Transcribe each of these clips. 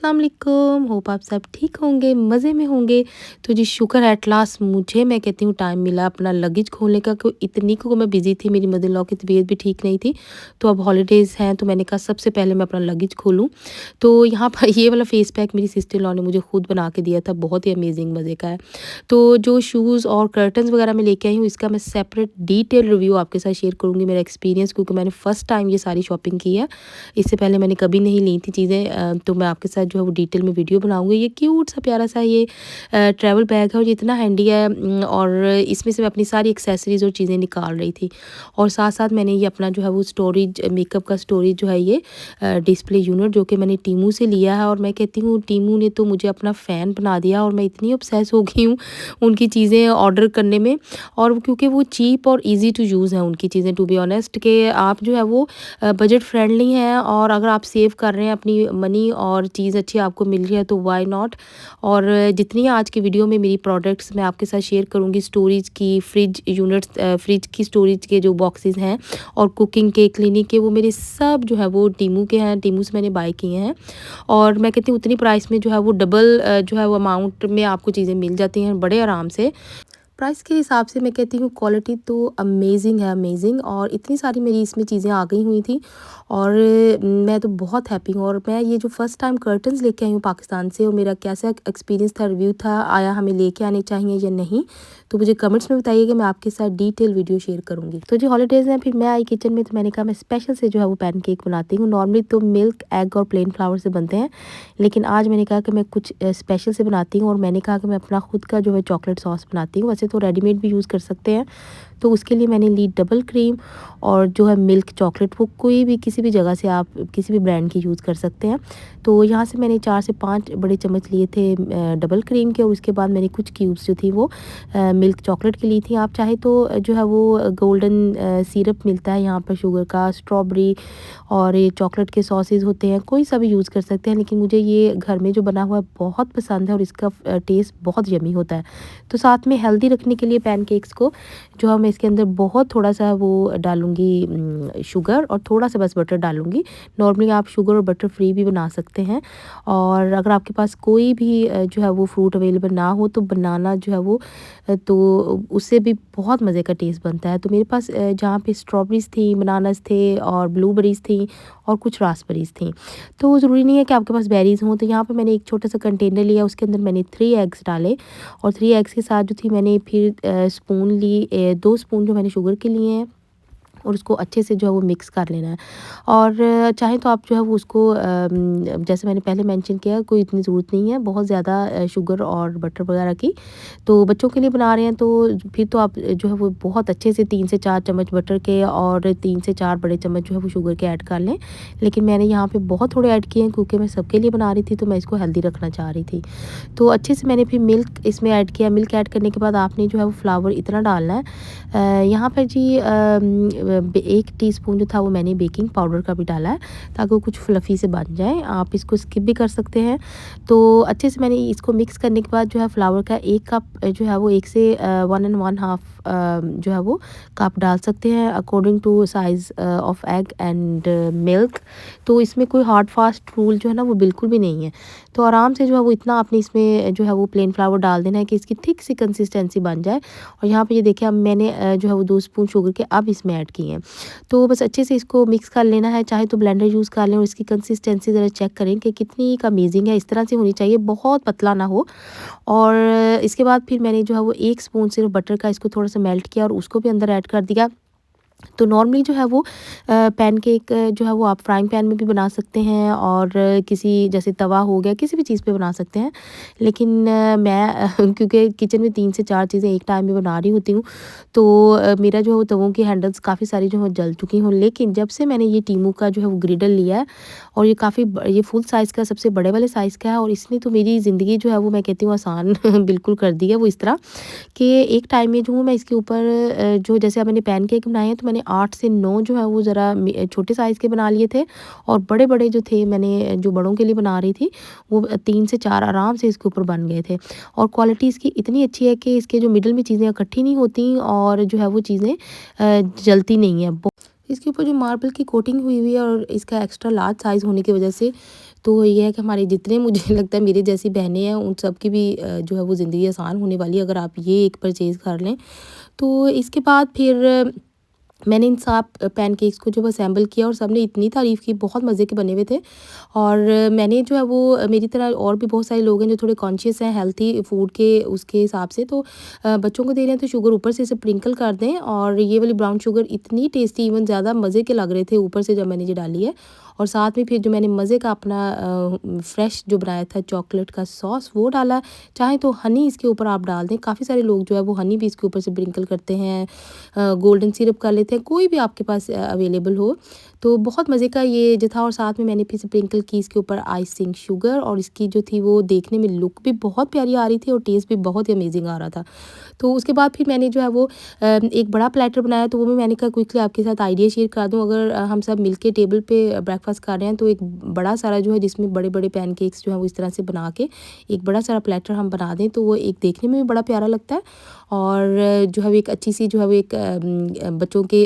अस्सलाम वालेकुम। होप आप सब ठीक होंगे, मज़े में होंगे। तो जी शुक्र है एट लास्ट मुझे मैं कहती हूँ टाइम मिला अपना लगेज खोलने का, क्यों इतनी को मैं बिज़ी थी, मेरी मदर इन लॉ की तबीयत भी ठीक नहीं थी। तो अब हॉलीडेज़ हैं तो मैंने कहा सबसे पहले मैं अपना लगेज खोलूँ। तो यहाँ पर ये वाला फेस पैक मेरी सिस्टर इन लॉ ने मुझे खुद बना के दिया था, बहुत ही अमेजिंग मज़े का है। तो जो शूज़ और कर्टन्स वगैरह मैं लेके आई हूँ, इसका मैं सेपरेट डिटेल रिव्यू आपके साथ शेयर करूँगी, मेरा एक्सपीरियंस, क्योंकि मैंने फ़र्स्ट टाइम ये सारी शॉपिंग की है। इससे पहले मैंने कभी नहीं ली थी चीज़ें। तो मैं आपके साथ जो है वो डिटेल में वीडियो बनाऊँगी। ये क्यूट सा प्यारा सा ये ट्रैवल बैग है और ये इतना हैंडी है। और इसमें से मैं अपनी सारी एक्सेसरीज़ और चीज़ें निकाल रही थी। और साथ-साथ मैंने ये अपना जो है वो स्टोरेज, मेकअप का स्टोरेज जो है ये डिस्प्ले यूनिट, जो कि मैंने टीमू से लिया है। और मैं कहती हूँ टीमू ने तो मुझे अपना फ़ैन बना दिया और मैं इतनी ऑब्सेस हो गई हूँ उनकी चीज़ें ऑर्डर करने में। और क्योंकि वो चीप और ईज़ी टू यूज़ हैं उनकी चीज़ें, टू बी ऑनेस्ट, कि आप जो है वो बजट फ्रेंडली हैं और अगर आप सेव कर रहे हैं अपनी मनी और चीज़ अच्छी आपको मिल रही है तो व्हाई नॉट। और जितनी आज की वीडियो में मेरी प्रोडक्ट्स मैं आपके साथ शेयर करूँगी, स्टोरेज की, फ्रिज यूनिट्स, फ्रिज की स्टोरेज के जो बॉक्सेस हैं और कुकिंग के, क्लीनिंग के, वो मेरे सब जो है वो टीमू के हैं, टीमू से मैंने बाय किए हैं। और मैं कहती हूँ उतनी प्राइस में जो है वो डबल जो है वो अमाउंट में आपको चीज़ें मिल जाती हैं बड़े आराम से। प्राइस के हिसाब से मैं कहती हूँ क्वालिटी तो अमेजिंग है, अमेजिंग। और इतनी सारी मेरी इसमें चीज़ें आ गई हुई थी और मैं तो बहुत हैप्पी हूँ। और मैं ये जो फर्स्ट टाइम कर्टन्स लेके आई हूँ पाकिस्तान से, और मेरा कैसा एक्सपीरियंस था, रिव्यू था, आया हमें लेके आने चाहिए या नहीं, तो मुझे कमेंट्स में बताइएगा, मैं आपके साथ डिटेल वीडियो शेयर करूँगी। तो जो हॉलीडेज़ हैं, फिर मैं आई किचन में, तो मैंने कहा मैं स्पेशल से जो है वो पैनकेक बनाती हूँ। नॉर्मली तो मिल्क, एग और प्लेन फ्लावर से बनते हैं, लेकिन आज मैंने कहा कि मैं कुछ स्पेशल से बनाती हूँ। और मैंने कहा कि मैं अपना खुद का जो है चॉकलेट सॉस बनाती हूँ। वैसे तो रेडीमेड भी यूज़ कर सकते हैं। तो उसके लिए मैंने ली डबल क्रीम और जो है मिल्क चॉकलेट, वो कोई भी किसी भी जगह से आप किसी भी ब्रांड की यूज़ कर सकते हैं। तो यहाँ से मैंने 4 से 5 बड़े चम्मच लिए थे डबल क्रीम के। और उसके बाद मैंने कुछ क्यूब्स जो थी वो मिल्क चॉकलेट की ली थी। आप चाहे तो जो है वो गोल्डन सिरप मिलता है यहाँ पर शुगर का, स्ट्रॉबेरी और ये चॉकलेट के सॉसेज होते हैं, कोई सा भी यूज़ कर सकते हैं, लेकिन मुझे ये घर में जो बना हुआ है बहुत पसंद है और इसका टेस्ट बहुत यमी होता है। तो साथ में हेल्दी रखने के लिए पैनकेक्स को जो है मैं इसके अंदर बहुत थोड़ा सा वो डालूँगी शुगर, और थोड़ा सा बस बटर डालूँगी। नॉर्मली आप शुगर और बटर फ्री भी बना सकते हैं। और अगर आपके पास कोई भी जो है वो फ्रूट अवेलेबल ना हो तो बनाना जो है वो तो उससे भी बहुत मज़े का टेस्ट बनता है। तो मेरे पास जहाँ पे स्ट्रॉबेरीज़ थी, बनानास थे और ब्लूबेरीज़ थी और कुछ रास्पबेरीज़ थी। तो ज़रूरी नहीं है कि आपके पास बेरीज़ हों। तो यहाँ पे मैंने एक छोटा सा कंटेनर लिया, उसके अंदर मैंने 3 एग्स डाले और 3 एग्स के साथ जो थी मैंने फिर स्पून ली, 2 स्पून जो मैंने शुगर के लिए हैं, और उसको अच्छे से जो है वो मिक्स कर लेना है। और चाहे तो आप जो है वो उसको जैसे मैंने पहले मेंशन किया, कोई इतनी ज़रूरत नहीं है बहुत ज़्यादा शुगर और बटर वगैरह की। तो बच्चों के लिए बना रहे हैं तो फिर तो आप जो है वो बहुत अच्छे से 3 से 4 चम्मच बटर के और 3 से 4 बड़े चम्मच जो है वो शुगर के ऐड कर लें। लेकिन मैंने यहाँ पे बहुत थोड़े ऐड किए हैं क्योंकि मैं सबके लिए बना रही थी, तो मैं इसको हेल्दी रखना चाह रही थी। तो अच्छे से मैंने फिर मिल्क इसमें ऐड किया। मिल्क ऐड करने के बाद आपने जो है वो फ्लावर इतना डालना है। यहाँ पर जी 1 टीस्पून जो था वो मैंने बेकिंग पाउडर का भी डाला है, ताकि वो कुछ फ्लफ़ी से बन जाए। आप इसको स्किप भी कर सकते हैं। तो अच्छे से मैंने इसको मिक्स करने के बाद जो है फ्लावर का 1 कप जो है वो 1 से 1 एंड 1 हाफ़ जो है वो कप डाल सकते हैं according to size of egg and milk. तो इसमें कोई हार्ड फास्ट रूल जो है ना वो बिल्कुल भी नहीं है। तो आराम से जो है वो इतना आपने इसमें जो है वो प्लेन फ्लावर डाल देना है कि इसकी थिक सी कंसिस्टेंसी बन जाए। और यहाँ पे ये देखिए अब मैंने जो है वो 2 स्पून शुगर के अब इसमें ऐड किए हैं। तो बस अच्छे से इसको मिक्स कर लेना है, चाहे तो ब्लेंडर यूज़ कर लें। और इसकी कंसिस्टेंसी ज़रा चेक करें कि कितनी अमेजिंग है, इस तरह से होनी चाहिए, बहुत पतला ना हो। और इसके बाद फिर मैंने जो है वो 1 स्पून सिर्फ बटर का इसको थोड़ा सा मेल्ट किया और उसको भी अंदर ऐड कर दिया। तो नॉर्मली जो है वो पैनकेक जो है वो आप फ्राइंग पैन में भी बना सकते हैं और किसी जैसे तवा हो गया, किसी भी चीज़ पे बना सकते हैं। लेकिन मैं क्योंकि किचन में 3 से 4 चीज़ें एक टाइम में बना रही होती हूँ, तो मेरा जो है वो तवों की हैंडल्स काफ़ी सारी जो है जल चुकी हूँ। लेकिन जब से मैंने ये टीमू का जो है वो ग्रिडल लिया है, और ये काफ़ी ये फुल साइज़ का, सबसे बड़े वाले साइज़ का है, और इसने तो मेरी ज़िंदगी जो है वो मैं कहती हूँ आसान बिल्कुल कर दी है। वो इस तरह कि एक टाइम में जो हूँ मैं इसके ऊपर जो जैसे अब मैंने पैनकेक बनाए हैं, तो मैंने 8 से 9 जो है वो ज़रा छोटे साइज़ के बना लिए थे। और बड़े-बड़े जो थे मैंने जो बड़ों के लिए बना रही थी, वो 3 से 4 आराम से इसके ऊपर बन गए थे। और क्वालिटी इसकी इतनी अच्छी है कि इसके जो मिडल में चीज़ें इकट्ठी नहीं होती और जो है वो चीज़ें जलती नहीं है। इसके ऊपर जो मार्बल की कोटिंग हुई हुई है और इसका एक्स्ट्रा लार्ज साइज़ होने की वजह से तो ये है कि हमारे जितने मुझे लगता है मेरे जैसी बहनें हैं उन सब की भी जो है वो ज़िंदगी आसान होने वाली है अगर आप ये एक परचेज़ कर लें। तो इसके बाद फिर मैंने इन सब पैनकेक्स को जब असेंबल किया और सबने इतनी तारीफ़ की, बहुत मज़े के बने हुए थे। और मैंने जो है वो मेरी तरह और भी बहुत सारे लोग हैं जो थोड़े कॉन्शियस हैं हेल्थी फूड के उसके हिसाब से, तो बच्चों को दे रहे हैं तो शुगर ऊपर से स्प्रिंकल कर दें। और ये वाली ब्राउन शुगर इतनी टेस्टी, इवन ज़्यादा मज़े के लग रहे थे ऊपर से जब मैंने ये डाली है। और साथ में फिर जो मैंने मज़े का अपना फ्रेश जो बनाया था चॉकलेट का सॉस वो डाला। चाहे तो हनी इसके ऊपर आप डाल दें, काफ़ी सारे लोग जो है वो हनी भी इसके ऊपर से स्प्रिंकल करते हैं, गोल्डन सिरप कर लेते हैं, कोई भी आपके पास अवेलेबल हो। तो बहुत मज़े का ये जो था, और साथ में मैंने फिर स्प्रिंकल की इसके ऊपर आइसिंग शुगर, और इसकी जो थी वो देखने में लुक भी बहुत प्यारी आ रही थी और टेस्ट भी बहुत ही अमेजिंग आ रहा था। तो उसके बाद फिर मैंने जो है वो एक बड़ा प्लेटर बनाया, तो वो भी मैंने कहा क्विकली आपके साथ आइडिया शेयर कर दूँ। अगर हम सब मिलके टेबल पे ब्रेकफास्ट कर रहे हैं तो एक बड़ा सारा जो है जिसमें बड़े-बड़े पैनकेक्स जो है वो इस तरह से बना के एक बड़ा सारा प्लेटर हम बना दें, तो वो एक देखने में भी बड़ा प्यारा लगता है। और जो है वो एक अच्छी सी जो है वो एक बच्चों के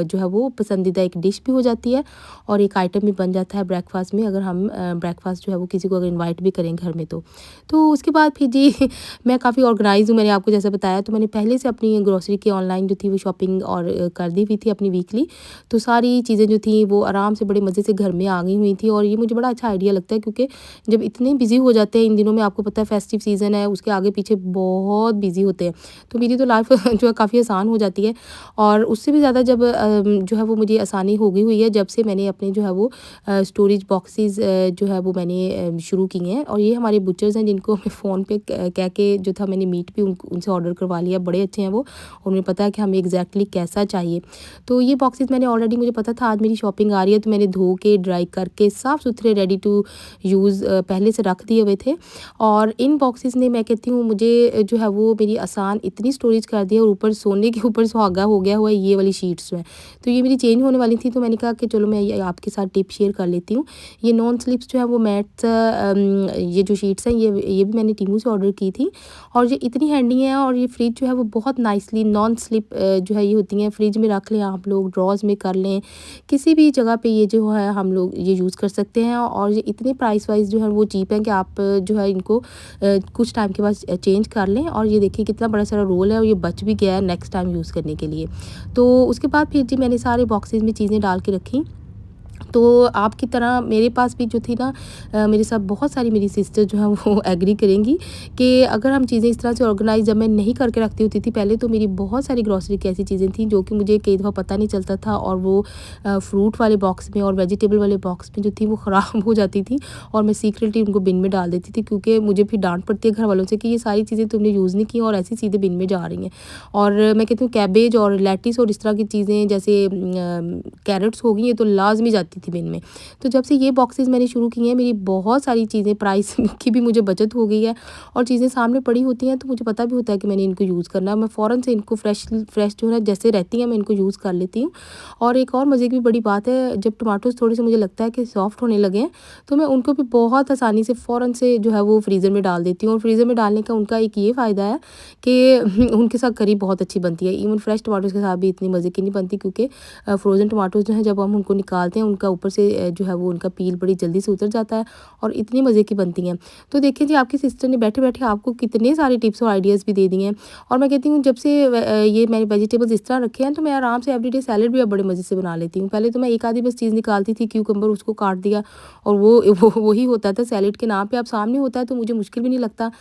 जो है वो पसंदीदा एक डिश भी हो जाती है और एक आइटम भी बन जाता है ब्रेकफास्ट में, अगर हम ब्रेकफास्ट जो है वो किसी को अगर इनवाइट भी करें घर में तो। तो उसके बाद फिर जी मैं काफ़ी ऑर्गेनाइज़ हूँ, मैंने आपको जैसा बताया, तो मैंने पहले से अपनी ग्रोसरी की ऑनलाइन जो थी वो शॉपिंग और कर दी हुई थी अपनी वीकली। तो सारी चीज़ें जो थी वो आराम से बड़े मज़े से घर में आ गई हुई थी, और ये मुझे बड़ा अच्छा आइडिया लगता है क्योंकि जब इतने बिज़ी हो जाते हैं इन दिनों में, आपको पता है फेस्टिव सीज़न है, उसके आगे पीछे बहुत बिज़ी होते हैं। तो मेरी तो लाइफ़ जो है काफ़ी आसान हो जाती है, और उससे भी ज़्यादा जब जो है वो मुझे आसानी हो गई हुई है जब से मैंने अपने जो है वो स्टोरेज बॉक्सेस जो है वो मैंने शुरू किए हैं। और ये हमारे बुचर्स हैं जिनको मैं फ़ोन पे कह के जो था मैंने मीट भी उनसे ऑर्डर करवा लिया, बड़े अच्छे हैं वो, और उन्हें पता है कि हमें एग्जैक्टली कैसा चाहिए। तो ये बॉक्सेस मैंने ऑलरेडी, मुझे पता था आज मेरी शॉपिंग आ रही है, तो मैंने धो के ड्राई करके साफ़ सुथरे रेडी टू यूज़ पहले से रख दिए हुए थे। और इन बॉक्सेस ने, मैं कहती हूँ, मुझे जो है वो मेरी आसान इतनी स्टोरेज कर दी है, और ऊपर सोने के ऊपर सुहागा हो गया हुआ है ये वाली शीट्स जो है। तो ये मेरी चेंज होने वाली थी, तो मैंने कहा कि चलो मैं ये आपके साथ टिप शेयर कर लेती हूँ। ये नॉन स्लिप्स जो है वो मैट्स ये जो शीट्स हैं ये भी मैंने टीमू से ऑर्डर की थी, और ये इतनी हैंडी हैं, और ये फ्रिज जो है वो बहुत नाइसली नॉन स्लिप जो है ये होती हैं, फ्रिज में रख लें आप लोग, ड्रॉज में कर लें, किसी भी जगह पे ये जो है हम लोग ये यूज़ कर सकते हैं। और ये इतने प्राइस वाइज जो है वो चीप हैं कि आप जो है इनको कुछ टाइम के बाद चेंज कर लें। और ये देखिए कितना बड़ा सारा रोल है, और ये बच भी गया है नेक्स्ट टाइम यूज़ करने के लिए। तो उसके बाद फिर जी मैंने सारे बॉक्सेस में चीज़ें डाल के रखी। तो आपकी तरह मेरे पास भी जो थी ना, मेरे साथ बहुत सारी मेरी सिस्टर जो है वो एग्री करेंगी कि अगर हम चीज़ें इस तरह से ऑर्गेनाइज जब मैं नहीं करके रखती होती थी पहले, तो मेरी बहुत सारी ग्रॉसरी की ऐसी चीज़ें थी जो कि मुझे कई दफ़ा पता नहीं चलता था, और वो फ्रूट वाले बॉक्स में और वेजिटेबल वाले बॉक्स में जो थी वो ख़राब हो जाती थी, और मैं सीक्रेटली उनको बिन में डाल देती थी, क्योंकि मुझे फिर डांट पड़ती है घर वालों से कि ये सारी चीज़ें तुमने यूज़ नहीं की और ऐसी सीधे बिन में जा रही हैं। और मैं कहती हूँ कैबेज और लेटिस और इस तरह की चीज़ें जैसे कैरेट्स हो गई, ये तो लाजमी जाती थी बिन में। तो जब से ये बॉक्सेस मैंने शुरू किए हैं, मेरी बहुत सारी चीज़ें प्राइस की भी मुझे बचत हो गई है, और चीज़ें सामने पड़ी होती हैं तो मुझे पता भी होता है कि मैंने इनको यूज़ करना है, मैं फ़ौरन से इनको फ्रेश जो है जैसे रहती हैं मैं इनको यूज़ कर लेती हूँ। और एक और मज़े की बड़ी बात है, जब टमाटोज़ थोड़े से मुझे लगता है कि सॉफ्ट होने लगे हैं, तो मैं उनको भी बहुत आसानी से फ़ौरन से जो है वो फ्रीज़र में डाल देती हूँ। और फ्रीज़र में डालने का उनका एक ये फ़ायदा है कि उनके साथ करी बहुत अच्छी बनती है। इवन फ्रेश टमाटोज़ के साथ भी इतनी मज़े की नहीं बनती, क्योंकि फ्रोज़न टमाटोज़ जो हैं जब हम उनको निकालते हैं उनका ऊपर से जो है वो उनका पील बड़ी जल्दी से उतर जाता है, और इतनी मज़े की बनती हैं। तो देखिए जी, आपकी सिस्टर ने बैठे-बैठे आपको कितने सारे टिप्स और आइडियाज़ भी दे दिए हैं। और मैं कहती हूँ जब से ये मैंने वेजिटेबल्स इस तरह रखे हैं, तो मैं आराम से एवरीडे सैलेड भी अब बड़े मज़े से बना लेती हूँ। पहले तो मैं एक आधी बस चीज़ निकालती थी, क्यूकम्बर, उसको काट दिया, और वो वही होता था सैलेड के नाम पे। अब सामने होता है तो मुझे मुश्किल भी नहीं लगता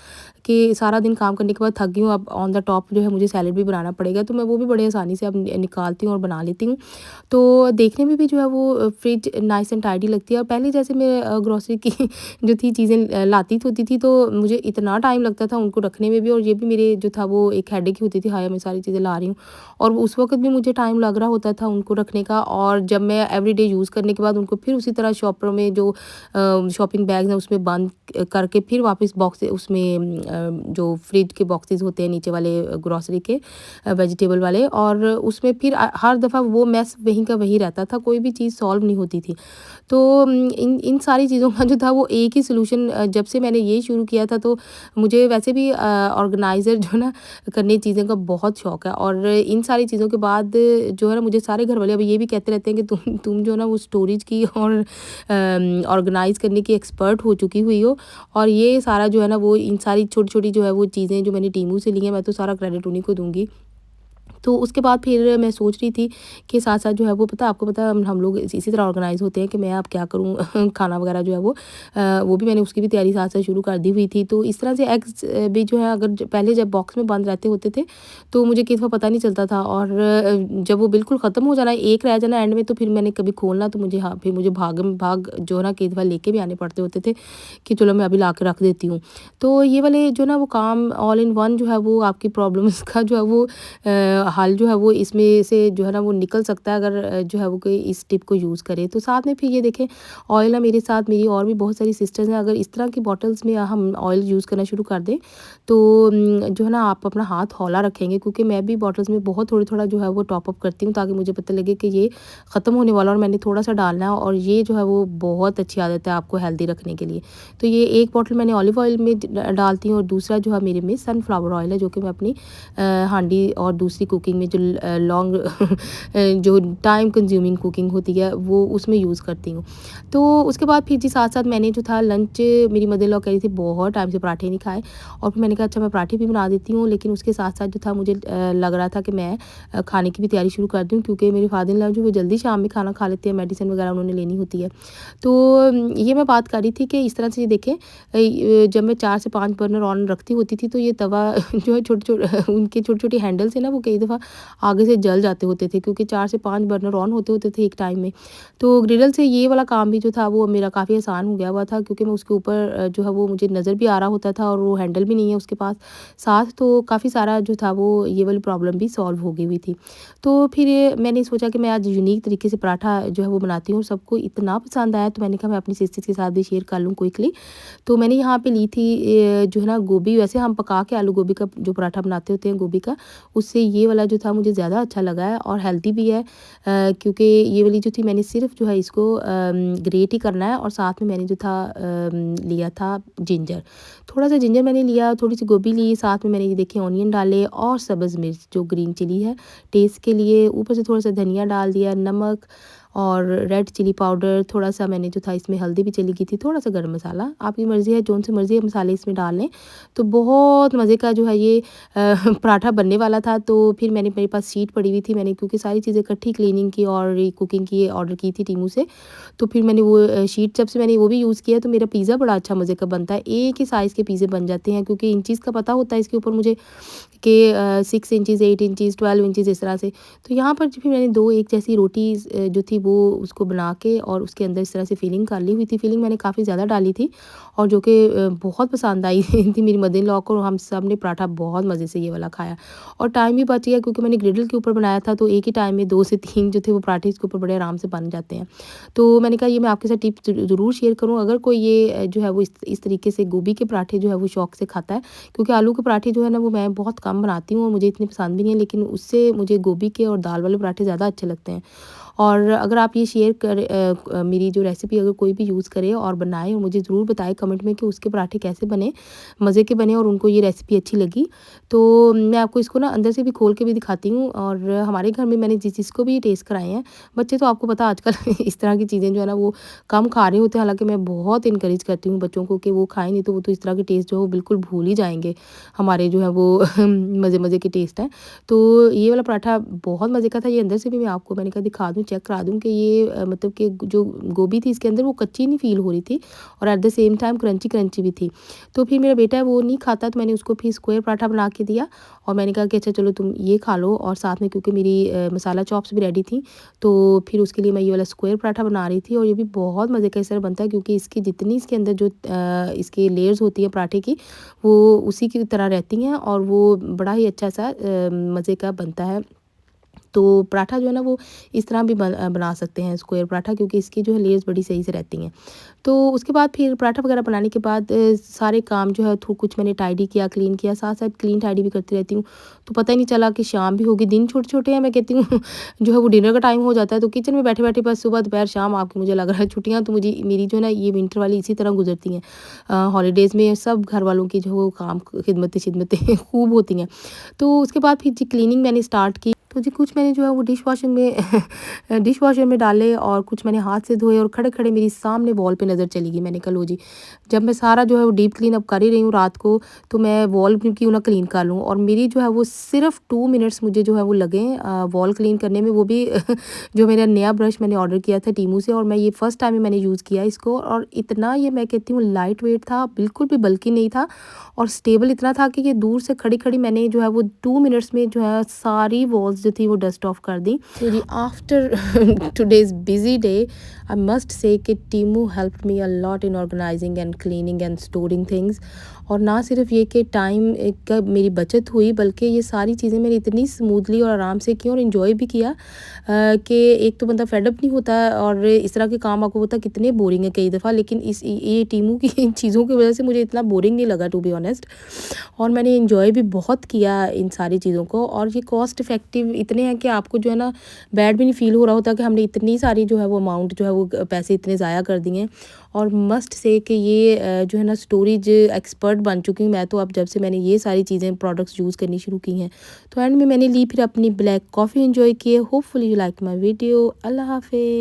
कि सारा दिन काम करने के बाद थक गई हूँ, अब ऑन द टॉप जो है मुझे सैलेड भी बनाना पड़ेगा, तो मैं वो भी बड़े आसानी से अब निकालती हूँ और बना लेती हूँ। तो देखने में भी जो है वो फ्रिज नाइस एंड टाइडी लगती है। और पहले जैसे मैं ग्रोसरी की जो थी चीज़ें लाती होती थी, तो मुझे इतना टाइम लगता था उनको रखने में भी, और ये भी मेरे जो था वो एक हेडेक ही होती थी, हाय मैं सारी चीज़ें ला रही हूँ, और उस वक्त भी मुझे टाइम लग रहा होता था उनको रखने का। और जब मैं एवरीडे यूज़ करने के बाद उनको फिर उसी तरह शॉपर में जो शॉपिंग बैग्स हैं उसमें बंद करके फिर वापस बॉक्स उसमें जो फ्रिज के बॉक्सेस होते हैं नीचे वाले ग्रॉसरी के वेजिटेबल वाले, और उसमें फिर हर दफ़ा वो मैस वहीं का वहीं रहता था, कोई भी चीज़ सॉल्व नहीं होती थी। तो इन इन सारी चीज़ों का जो था वो एक ही सॉल्यूशन, जब से मैंने ये शुरू किया था, तो मुझे वैसे भी ऑर्गेनाइज़र जो ना करने चीज़ों का बहुत शौक है, और इन सारी चीज़ों के बाद जो है ना, मुझे सारे घर वाले अब ये भी कहते रहते हैं कि तुम जो है ना वो स्टोरेज की और ऑर्गेनाइज़ करने की एक्सपर्ट हो चुकी हुई हो, और ये सारा जो है ना वो इन सारी छोटी-छोटी जो है वो चीज़ें जो मैंने टीमू से ली हैं, मैं तो सारा क्रेडिट उन्हीं को दूँगी। तो उसके बाद फिर मैं सोच रही थी कि साथ-साथ जो है वो, पता आपको पता है, हम लोग इसी तरह ऑर्गेनाइज़ होते हैं कि मैं अब क्या करूँ खाना वगैरह जो है वो भी मैंने उसकी भी तैयारी साथ-साथ शुरू कर दी हुई थी। तो इस तरह से एग्स भी जो है, अगर पहले जब बॉक्स में बंद रहते होते थे, तो मुझे कई दफ़ा पता नहीं चलता था, और जब वो बिल्कुल ख़त्म हो जाना, एक रह जाना एंड में, तो फिर मैंने कभी खोलना, तो मुझे, हाँ, फिर मुझे भाग जो है ना कई दफ़ा लेके भी आने पड़ते होते थे कि चलो मैं अभी ला के रख देती हूँ। तो ये वाले जो ना वो काम ऑल इन वन जो है वो आपकी प्रॉब्लम्स का जो है वो हल जो है वो इसमें से जो है ना वो निकल सकता है, अगर जो है वो कोई इस टिप को यूज़ करे। तो साथ में फिर ये देखें, ऑयल ना, मेरे साथ मेरी और भी बहुत सारी सिस्टर्स हैं, अगर इस तरह की बॉटल्स में हम ऑयल यूज़ करना शुरू कर दें, तो जो है ना आप अपना हाथ हौला रखेंगे, क्योंकि मैं भी बॉटल्स में बहुत थोड़ा-थोड़ा जो है वो टॉप अप करती हूँ, ताकि मुझे पता लगे कि ये ख़त्म होने वाला और मैंने थोड़ा-सा डालना है, और ये जो है वो बहुत अच्छी आदत है आपको हेल्दी रखने के लिए। तो ये एक बॉटल मैंने ऑलिव ऑयल में डालती हूँ, और दूसरा जो है मेरे में सनफ्लावर ऑयल है, जो कि मैं अपनी हांडी और दूसरी कुकिंग में जो लॉन्ग जो टाइम कंज्यूमिंग कुकिंग होती है वो उसमें यूज़ करती हूँ। तो उसके बाद फिर जी साथ-साथ मैंने जो था लंच, मेरी मदर इन लॉ कह रही थी बहुत टाइम से पराठे नहीं खाए, और फिर मैंने कहा अच्छा मैं पराठे भी बना देती हूँ, लेकिन उसके साथ-साथ जो था मुझे लग रहा था कि मैं खाने की भी तैयारी शुरू कर दूँ, क्योंकि मेरे फादर इन लॉ जो वो जल्दी शाम में खाना खा लेते हैं, मेडिसिन वगैरह उन्होंने लेनी होती है। तो ये मैं बात कर रही थी कि इस तरह से ये देखें, जब मैं 4 से 5 बर्नर ऑन रखती होती थी, तो ये तवा जो है छोटे-छोटे उनके छोटे-छोटे हैंडल से ना वो कई दफ़ा आगे से जल जाते होते थे, क्योंकि 4 से 5 बर्नर ऑन होते होते थे एक टाइम में। तो ग्रिडल से ये वाला काम भी जो था वो मेरा काफ़ी आसान हो गया हुआ था, क्योंकि मैं उसके ऊपर जो है वो मुझे नज़र भी आ रहा होता था, और वो हैंडल भी नहीं है उसके पास साथ, तो काफ़ी सारा जो था वो ये वाली प्रॉब्लम भी सॉल्व हो गई हुई थी। तो फिर मैंने सोचा कि मैं आज यूनिक तरीके से पराठा जो है वो बनाती हूँ, और सबको इतना पसंद आया, तो मैंने कहा मैं अपनी सिस्टर्स के साथ भी शेयर कर लूँ क्विकली। तो मैंने यहाँ पे ली थी जो है ना गोभी, वैसे हम पका के आलू गोभी का जो पराठा बनाते होते हैं गोभी का, उससे ये वाला जो था मुझे ज़्यादा अच्छा लगा है, और हेल्दी भी है, क्योंकि ये वाली जो थी मैंने सिर्फ जो है इसको ग्रेट ही करना है, और साथ में मैंने जो था लिया था जिंजर, थोड़ा सा जिंजर मैंने लिया, थोड़ी सी गोभी ली, साथ में मैंने ये देखिए ऑनियन डाले, और सब्ज़ मिर्च जो ग्रीन चिली है टेस्ट के लिए, ऊपर से थोड़ा सा धनिया डाल दिया, नमक और रेड चिली पाउडर, थोड़ा-सा मैंने जो था इसमें हल्दी भी चली गई थी, थोड़ा-सा गरम मसाला, आपकी मर्ज़ी है जौन-से मर्ज़ी है मसाले इसमें डाल लें। तो बहुत मज़े का जो है ये पराठा बनने वाला था। तो फिर मेरे पास शीट पड़ी हुई थी, मैंने क्योंकि सारी चीज़ें इकट्ठी क्लीनिंग की और ये कुकिंग की ऑर्डर की थी टीमू से। तो फिर मैंने वो शीट जब से मैंने वो भी यूज़ किया, तो मेरा पिज़्ज़ा बड़ा अच्छा मज़े का बनता है। एक ही साइज़ के पिज़्ज़े बन जाते हैं, क्योंकि इंचीज़ का पता होता है इसके ऊपर मुझे कि 6 इंचीज़, 8 इंचीज़, 12 इंचीज़ इस तरह से। तो यहाँ पर फिर मैंने 2 एक जैसी रोटी जो थी वो उसको बना के और उसके अंदर इस तरह से फिलिंग कर ली हुई थी। फिलिंग मैंने काफ़ी ज़्यादा डाली थी, और जो कि बहुत पसंद आई थी मेरी मदर इन लॉ को, और हम सब ने पराठा बहुत मज़े से ये वाला खाया। और टाइम भी बच गया, क्योंकि मैंने ग्रिडल के ऊपर बनाया था, तो एक ही टाइम में 2 से 3 जो थे वो पराठे इसके ऊपर बड़े आराम से बन जाते हैं। तो मैंने कहा ये मैं आपके साथ टिप ज़रूर शेयर करूँ, अगर कोई ये जो है वो इस तरीके से गोभी के पराठे जो है वो शौक से खाता है, क्योंकि आलू के पराठे जो है ना वो मैं बहुत कम बनाती हूँ और मुझे इतने पसंद भी नहीं है, लेकिन उससे मुझे गोभी के और दाल वाले पराठे ज़्यादा अच्छे लगते हैं। और अगर आप ये शेयर मेरी जो रेसिपी अगर कोई भी यूज़ करे और बनाए, और मुझे ज़रूर बताए कमेंट में कि उसके पराठे कैसे बने, मज़े के बने और उनको ये रेसिपी अच्छी लगी। तो मैं आपको इसको ना अंदर से भी खोल के भी दिखाती हूँ, और हमारे घर में मैंने जिसको भी टेस्ट कराए हैं, बच्चे तो आपको पता आजकल इस तरह की चीज़ें जो है ना वो कम खा रहे होते हैं, हालाँकि मैं बहुत इनकरेज करती हूँ बच्चों को कि वो खाएँ, नहीं तो वो तो इस तरह के टेस्ट जो है वो बिल्कुल भूल ही जाएँगे। हमारे जो है वो मज़े-मज़े के टेस्ट हैं। तो ये वाला पराठा बहुत मज़े का था, ये अंदर से भी मैं आपको मैंने कहा दिखा दूँ, चेक करा दूँ कि ये मतलब कि जो गोभी थी इसके अंदर वो कच्ची नहीं फ़ील हो रही थी, और at the same time crunchy crunchy भी थी। तो फिर मेरा बेटा है वो नहीं खाता, तो मैंने उसको फिर स्क्वायर पराठा बना के दिया, और मैंने कहा कि अच्छा चलो तुम ये खा लो, और साथ में क्योंकि मेरी मसाला चॉप्स भी रेडी थी, तो फिर उसके लिए मैं ये वाला स्क्वायर पराठा बना रही थी, और ये भी बहुत मज़े का इस तरह बनता है, क्योंकि इसकी जितनी इसके अंदर जो इसकी लेयर्स होती हैं पराठे की, वो उसी की तरह रहती हैं, और वो बड़ा ही अच्छा सा मज़े का बनता है। तो पराठा जो है ना वो इस तरह भी बना सकते हैं स्क्वायर पराठा, क्योंकि इसकी जो है लेयर्स बड़ी सही से रहती हैं। तो उसके बाद फिर पराठा वगैरह बनाने के बाद सारे काम जो है थो कुछ मैंने टाइडी किया, क्लीन किया, साथ-साथ क्लीन टाइडी भी करती रहती हूँ। तो पता ही नहीं चला कि शाम भी होगी, दिन छोटे-छोटे हैं, मैं कहती हूँ जो है वो डिनर का टाइम हो जाता है। तो किचन में बैठे-बैठे बस सुबह, दोपहर, शाम आपकी मुझे लग रहा है छुट्टियाँ तो मुझे मेरी जो है ना ये विंटर वाली इसी तरह गुज़रती हैं। हॉलीडेज़ में सब घर वालों की जो वो काम खिदमतें-शिदमतें खूब होती हैं। तो उसके बाद फिर जी क्लीनिंग मैंने स्टार्ट की। तो जी कुछ मैंने जो है वो डिश वॉशर में डाले और कुछ मैंने हाथ से धोए और खड़े-खड़े मेरी सामने वॉल पे नज़र चली गई। मैंने कहा लो जी, जब मैं सारा जो है वो डीप क्लीन अप कर ही रही हूँ रात को, तो मैं वॉल भी क्यों ना क्लीन कर लूँ। और मेरी जो है वो सिर्फ़ 2 मिनट्स मुझे जो है वो लगे वॉल क्लीन करने में, वो भी जो मेरा नया ब्रश मैंने ऑर्डर किया था टीमू से, और मैं ये फर्स्ट टाइम ही मैंने यूज़ किया इसको, और इतना ये मैं कहती हूँ लाइट वेट था, बिल्कुल भी बल्की नहीं था, और स्टेबल इतना था कि ये दूर से खड़ी-खड़ी मैंने जो है वो 2 मिनट्स में जो है सारी वॉल्स जो थी वो डस्ट ऑफ कर दी। तो जी after today's busy day I must say कि Timu helped me a lot in organizing and cleaning and storing things. और ना सिर्फ ये कि टाइम का मेरी बचत हुई, बल्कि ये सारी चीज़ें मैंने इतनी स्मूथली और आराम से की और इन्जॉय भी किया कि एक तो बंदा फेड अप नहीं होता, और इस तरह के काम आपको पता कितने बोरिंग है कई दफ़ा, लेकिन इस ये टीमू की इन चीज़ों की वजह से मुझे इतना बोरिंग नहीं लगा टू बी ऑनेस्ट। और मैंने एंजॉय भी बहुत किया इन सारी चीज़ों को, और ये कॉस्ट इफ़ेक्टिव इतने हैं कि आपको जो है ना बैड भी नहीं फ़ील हो रहा होता कि हमने इतनी सारी जो है वो अमाउंट जो है वो पैसे इतने ज़ाया कर दिए हैं। और मस्ट से कि ये जो है ना स्टोरेज एक्सपर्ट बन चुकी हूँ मैं तो अब, जब से मैंने ये सारी चीज़ें प्रोडक्ट्स यूज़ करनी शुरू की हैं। तो एंड में मैंने ली फिर अपनी ब्लैक कॉफ़ी एंजॉय की है। Hopefully you like my video. अल्लाह हाफ़िज़।